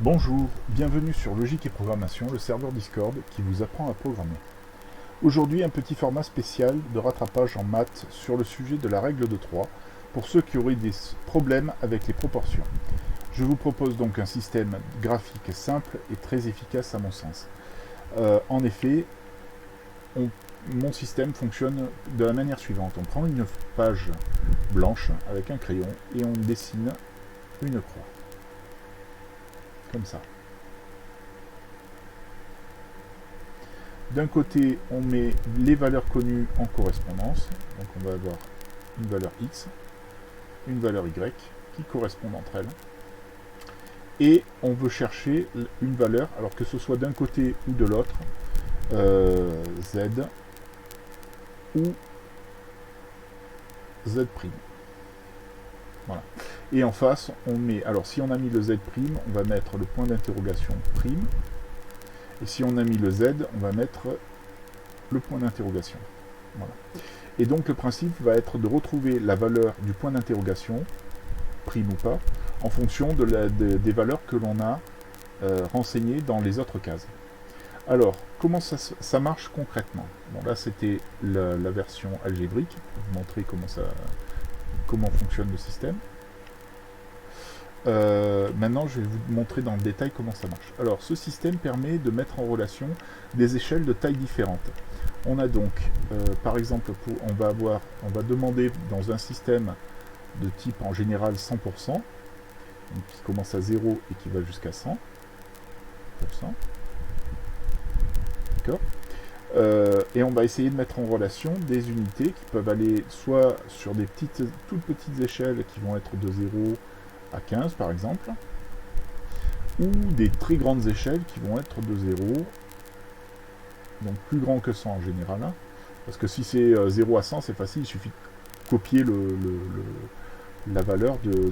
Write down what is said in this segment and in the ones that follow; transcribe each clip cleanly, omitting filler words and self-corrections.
Bonjour, bienvenue sur Logique et Programmation, le serveur Discord qui vous apprend à programmer. Aujourd'hui, un petit format spécial de rattrapage en maths sur le sujet de la règle de 3 pour ceux qui auraient des problèmes avec les proportions. Je vous propose donc un système graphique simple et très efficace à mon sens. En effet, mon système fonctionne de la manière suivante. On prend une page blanche avec un crayon et on dessine une croix. Comme ça. D'un côté, on met les valeurs connues en correspondance. Donc on va avoir une valeur x, une valeur y, qui correspondent entre elles. Et on veut chercher une valeur, alors que ce soit d'un côté ou de l'autre, z ou z'. Voilà. Et en face, on met, alors si on a mis le z', on va mettre le point d'interrogation prime. Et si on a mis le z, on va mettre le point d'interrogation. Voilà. Et donc le principe va être de retrouver la valeur du point d'interrogation, prime ou pas, en fonction des valeurs que l'on a renseignées dans les autres cases. Alors, comment ça marche concrètement? Bon, là, c'était la version algébrique, pour vous montrer comment fonctionne le système. Maintenant, je vais vous montrer dans le détail comment ça marche. Alors, ce système permet de mettre en relation des échelles de tailles différentes. On a donc, par exemple, on va demander dans un système de type en général 100%, donc qui commence à 0 et qui va jusqu'à 100%. D'accord. Et on va essayer de mettre en relation des unités qui peuvent aller soit sur des toutes petites échelles qui vont être de 0 à 15 par exemple, ou des très grandes échelles qui vont être de 0, donc plus grand que 100 en général, hein, parce que si c'est 0 à 100 c'est facile, il suffit de copier la valeur de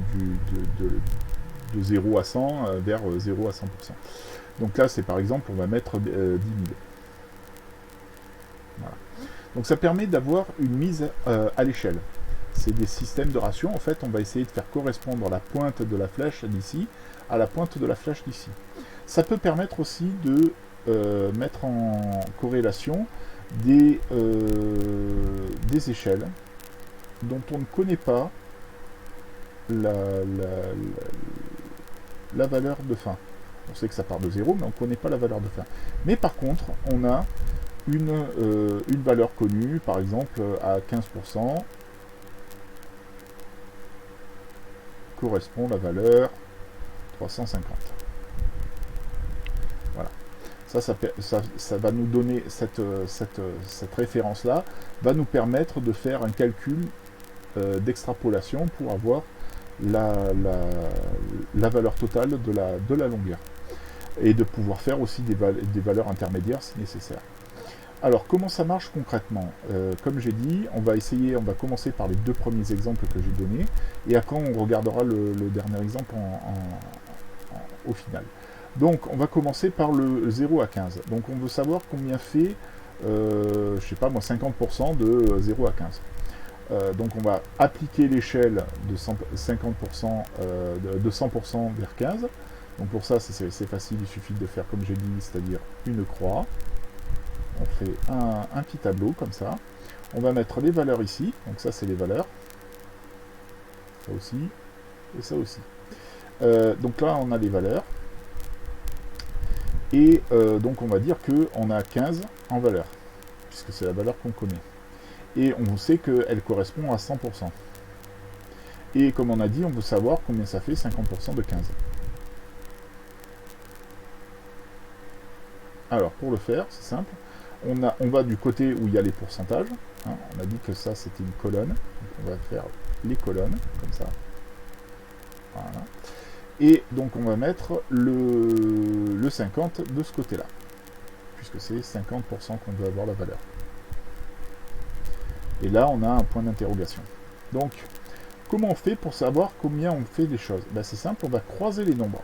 0 à 100 vers 0 à 100%. Donc là c'est par exemple, on va mettre 10 000. Voilà. Donc ça permet d'avoir une mise à l'échelle. C'est des systèmes de ratio. En fait, on va essayer de faire correspondre la pointe de la flèche d'ici à la pointe de la flèche d'ici. Ça peut permettre aussi de mettre en corrélation des échelles dont on ne connaît pas la valeur de fin. On sait que ça part de 0, mais on ne connaît pas la valeur de fin. Mais par contre, on a une valeur connue, par exemple à 15%, correspond la valeur 350. Voilà. Ça va nous donner cette référence-là, va nous permettre de faire un calcul d'extrapolation pour avoir la valeur totale de la longueur. Et de pouvoir faire aussi des valeurs intermédiaires si nécessaire. Alors, comment ça marche concrètement? Comme j'ai dit, on va commencer par les deux premiers exemples que j'ai donnés, et après on regardera le dernier exemple au final. Donc, on va commencer par le 0 à 15. Donc, on veut savoir combien fait, je sais pas moi, 50% de 0 à 15. Donc, on va appliquer l'échelle de 50%, de 100% vers 15. Donc, pour ça, c'est facile, il suffit de faire comme j'ai dit, c'est-à-dire une croix. On fait un petit tableau comme ça. On va mettre les valeurs ici. Donc ça, c'est les valeurs. Ça aussi. Et ça aussi. Donc là, on a les valeurs. Et donc, on va dire qu'on a 15 en valeur. Puisque c'est la valeur qu'on connaît. Et on sait qu'elle correspond à 100%. Et comme on a dit, on veut savoir combien ça fait 50% de 15. Alors, pour le faire, c'est simple. On va du côté où il y a les pourcentages. Hein, on a dit que ça, c'était une colonne. Donc on va faire les colonnes, comme ça. Voilà. Et donc, on va mettre le 50 de ce côté-là. Puisque c'est 50% qu'on veut avoir la valeur. Et là, on a un point d'interrogation. Donc, comment on fait pour savoir combien on fait des choses? Ben, c'est simple, on va croiser les nombres.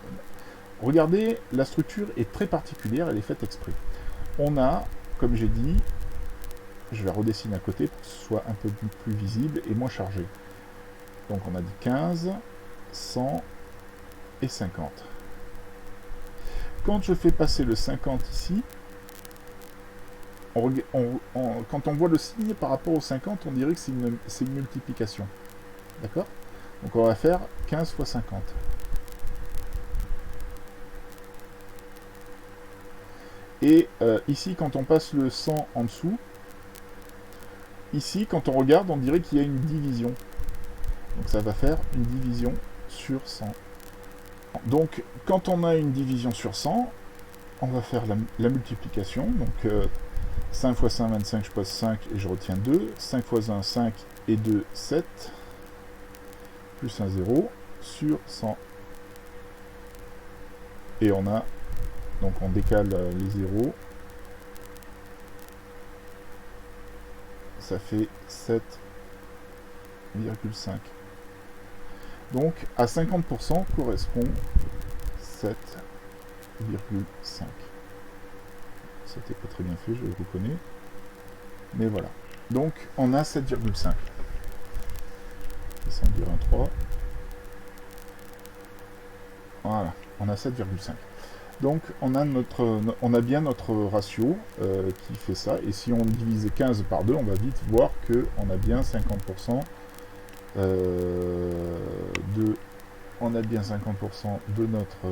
Regardez, la structure est très particulière, elle est faite exprès. On a, comme j'ai dit, je vais redessiner à côté pour que ce soit un peu plus visible et moins chargé. Donc on a dit 15, 100 et 50. Quand je fais passer le 50 ici, quand on voit le signe par rapport au 50, on dirait que c'est une multiplication. D'accord? Donc on va faire 15 fois 50. Et ici, quand on passe le 100 en dessous, ici, quand on regarde, on dirait qu'il y a une division. Donc ça va faire une division sur 100. Donc quand on a une division sur 100, on va faire la multiplication. Donc 5 fois 5, 25, je passe 5 et je retiens 2. 5 fois 1, 5 et 2, 7. Plus un 0 sur 100. Et on a, donc on décale les zéros. Ça fait 7,5. Donc à 50% correspond 7,5. C'était pas très bien fait, je le reconnais. Mais voilà. Donc on a 7,5. Descendir un 3. Voilà, on a 7,5. Donc on a bien notre ratio qui fait ça. Et si on divise 15 par 2, on va vite voir qu'on a bien 50% de notre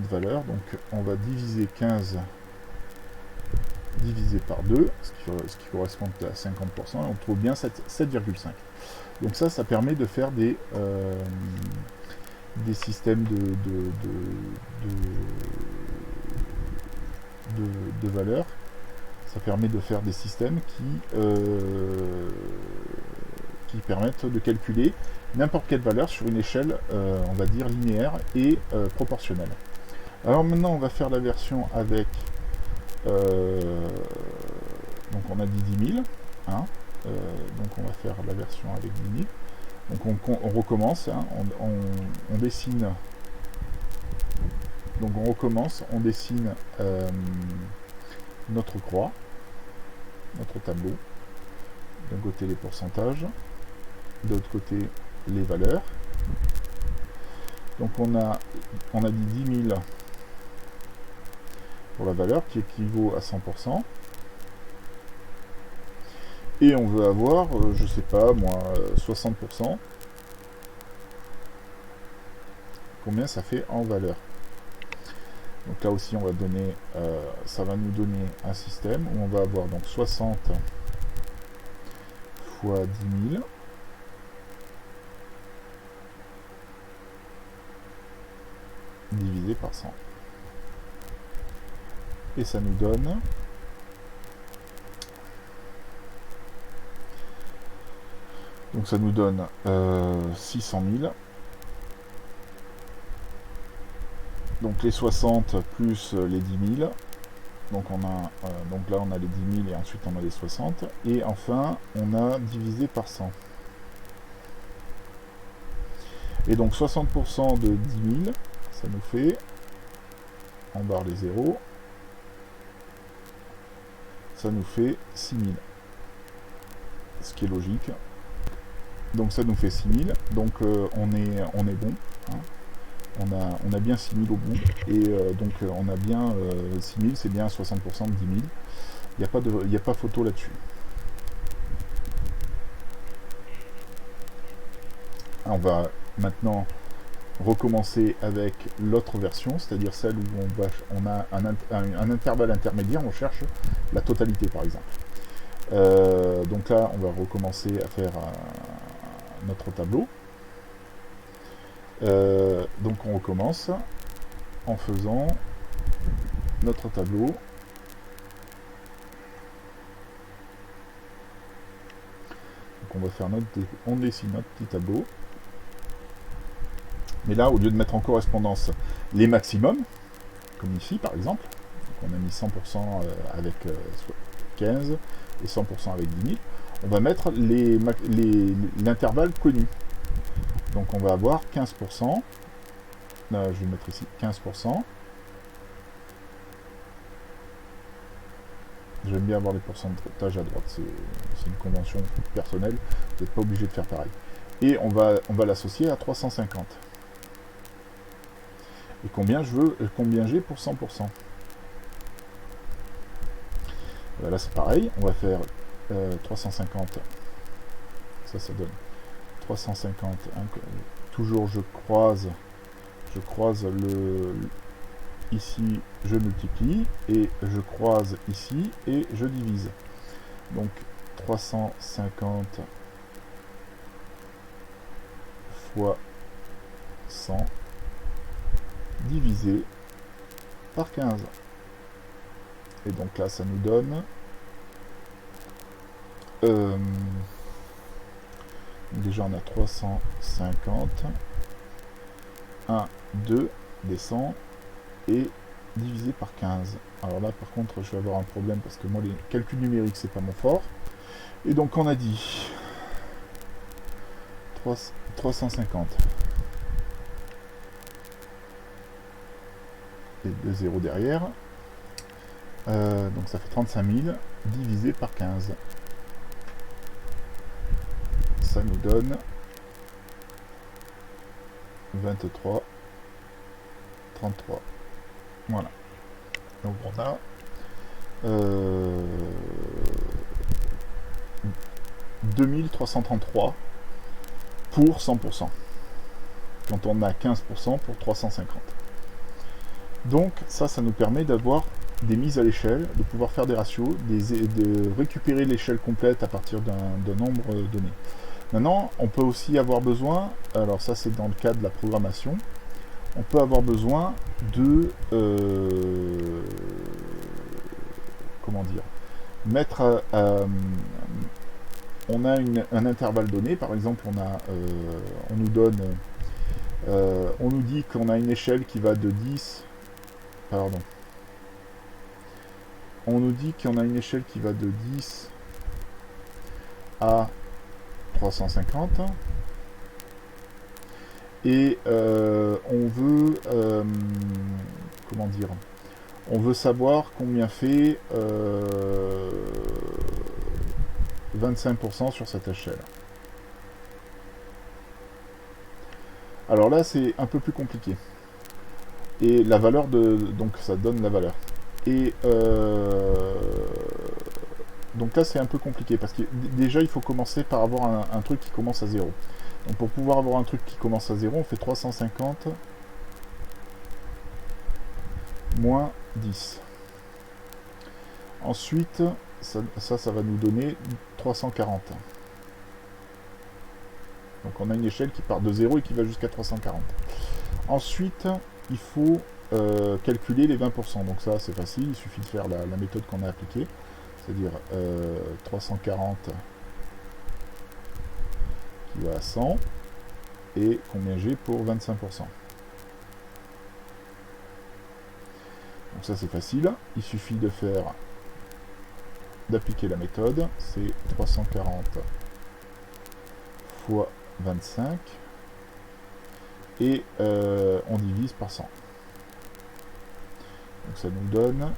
valeur. Donc on va diviser 15 divisé par 2, ce qui correspond à 50%, et on trouve bien 7,5. Donc ça permet de faire des systèmes de valeurs. Ça permet de faire des systèmes qui permettent de calculer n'importe quelle valeur sur une échelle, on va dire, linéaire et proportionnelle. Alors maintenant, on va faire la version avec... donc on a dit 10 000. Hein, donc on va faire la version avec 10 000. Donc on recommence, hein, on dessine... Donc on recommence, on dessine notre croix, notre tableau. D'un côté les pourcentages, de l'autre côté les valeurs. Donc on a dit 10 000 pour la valeur qui équivaut à 100%. Et on veut avoir, je sais pas moi, 60%. Combien ça fait en valeur? Donc là aussi on va donner, ça va nous donner un système où on va avoir donc 60 fois 10 000 divisé par 100. Et ça nous donne donc ça nous donne 600 000. Donc les 60 plus les 10 000. Donc on a donc là on a les 10 000 et ensuite on a les 60. Et enfin on a divisé par 100. Et donc 60% de 10 000, ça nous fait, on barre les zéros, ça nous fait 6 000. Ce qui est logique. Donc ça nous fait 6 000. Donc on est bon. Hein. On a bien 6 000 au bout. Et donc on a bien 6 000, c'est bien 60% de 10 000. Il n'y a pas photo là-dessus. On va maintenant recommencer avec l'autre version, c'est-à-dire celle où on a un intervalle intermédiaire, on cherche la totalité par exemple. Donc là, on va recommencer à faire notre tableau. Donc on recommence en faisant notre tableau. Donc on va faire on dessine notre petit tableau. Mais là, au lieu de mettre en correspondance les maximums, comme ici par exemple, donc on a mis 100% avec 15 et 100% avec 10 000, on va mettre l'intervalle connu. Donc on va avoir 15%, là, je vais mettre ici 15%. J'aime bien avoir les pourcentages à droite, c'est une convention personnelle, vous n'êtes pas obligé de faire pareil. Et on va l'associer à 350. et combien j'ai pour 100%. Là c'est pareil, on va faire 350, ça donne 350, hein, toujours je croise ici je multiplie, et je croise ici et je divise. Donc 350 fois 100 divisé par 15. Et donc là, ça nous donne déjà on a 350, 1, 2, descend, et divisé par 15. Alors là, par contre, je vais avoir un problème parce que moi, les calculs numériques, c'est pas mon fort. Et donc, on a dit 350. Et 2 zéros derrière. Donc ça fait 35 000 divisé par 15. Ça nous donne 23, 33. Voilà. Donc on a 2333 pour 100%. Quand on a 15% pour 350. Donc ça nous permet d'avoir des mises à l'échelle, de pouvoir faire des ratios, de récupérer l'échelle complète à partir d'un nombre donné. Maintenant, on peut aussi avoir besoin, alors ça c'est dans le cas de la programmation, on peut avoir besoin de, comment dire, mettre, on a un intervalle donné, par exemple on nous donne, on nous dit qu'on a une échelle qui va de 10, pardon, on nous dit qu'on a une échelle qui va de 10 à 350, et on veut, comment dire, on veut savoir combien fait 25% sur cette échelle. Alors là, c'est un peu plus compliqué. Et la valeur donc ça donne la valeur. Et donc là, c'est un peu compliqué, parce que déjà, il faut commencer par avoir un truc qui commence à 0. Donc pour pouvoir avoir un truc qui commence à 0, on fait 350 moins 10. Ensuite, ça va nous donner 340. Donc on a une échelle qui part de 0 et qui va jusqu'à 340. Ensuite, il faut calculer les 20%. Donc ça, c'est facile, il suffit de faire la méthode qu'on a appliquée. C'est-à-dire 340 qui va à 100, et combien j'ai pour 25%. Donc ça c'est facile, il suffit d'appliquer la méthode, c'est 340 fois 25, et on divise par 100. Donc ça nous donne,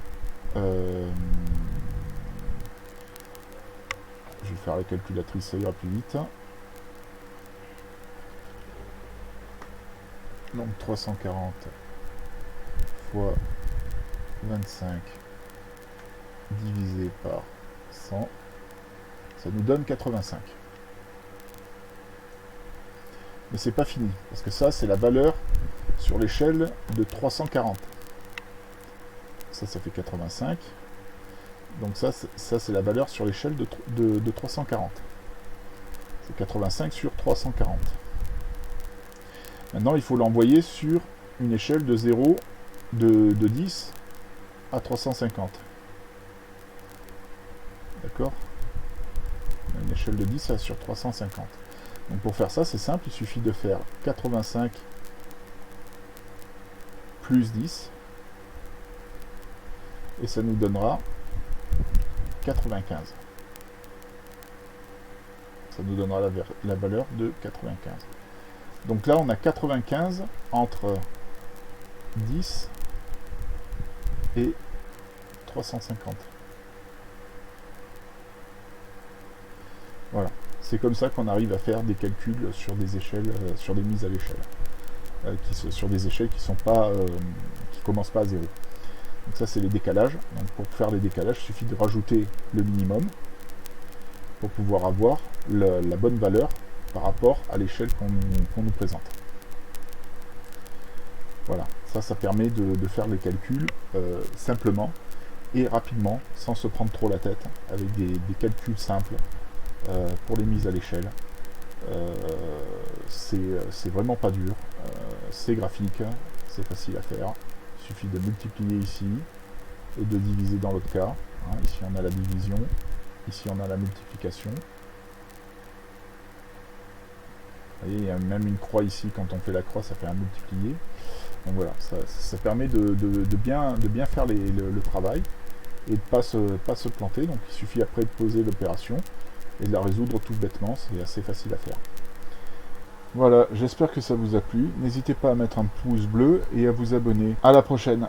je vais faire la calculatrice, ça ira plus vite. Donc 340 fois 25 divisé par 100, ça nous donne 85. Mais c'est pas fini, parce que ça c'est la valeur sur l'échelle de 340. Ça fait 85. Donc ça c'est la valeur sur l'échelle de 340. C'est 85 sur 340. Maintenant, il faut l'envoyer sur une échelle de 0, de 10 à 350. D'accord? Une échelle de 10 sur 350. Donc pour faire ça, c'est simple, il suffit de faire 85 plus 10, et ça nous donnera 95. Ça nous donnera la valeur de 95. Donc là, on a 95 entre 10 et 350. Voilà. C'est comme ça qu'on arrive à faire des calculs sur des échelles, sur des mises à l'échelle. sur des échelles qui commencent pas à 0. Donc ça, c'est les décalages. Donc pour faire les décalages, il suffit de rajouter le minimum pour pouvoir avoir la bonne valeur par rapport à l'échelle qu'on nous présente. Voilà, ça permet de faire les calculs simplement et rapidement, sans se prendre trop la tête, avec des calculs simples pour les mises à l'échelle. C'est vraiment pas dur, c'est graphique, c'est facile à faire. Il suffit de multiplier ici et de diviser dans l'autre cas. Hein, ici on a la division, ici on a la multiplication. Vous voyez, il y a même une croix ici, quand on fait la croix, ça fait un multiplié. Donc voilà, ça permet de bien faire le travail et de pas se planter. Donc il suffit après de poser l'opération et de la résoudre tout bêtement, c'est assez facile à faire. Voilà, j'espère que ça vous a plu. N'hésitez pas à mettre un pouce bleu et à vous abonner. À la prochaine!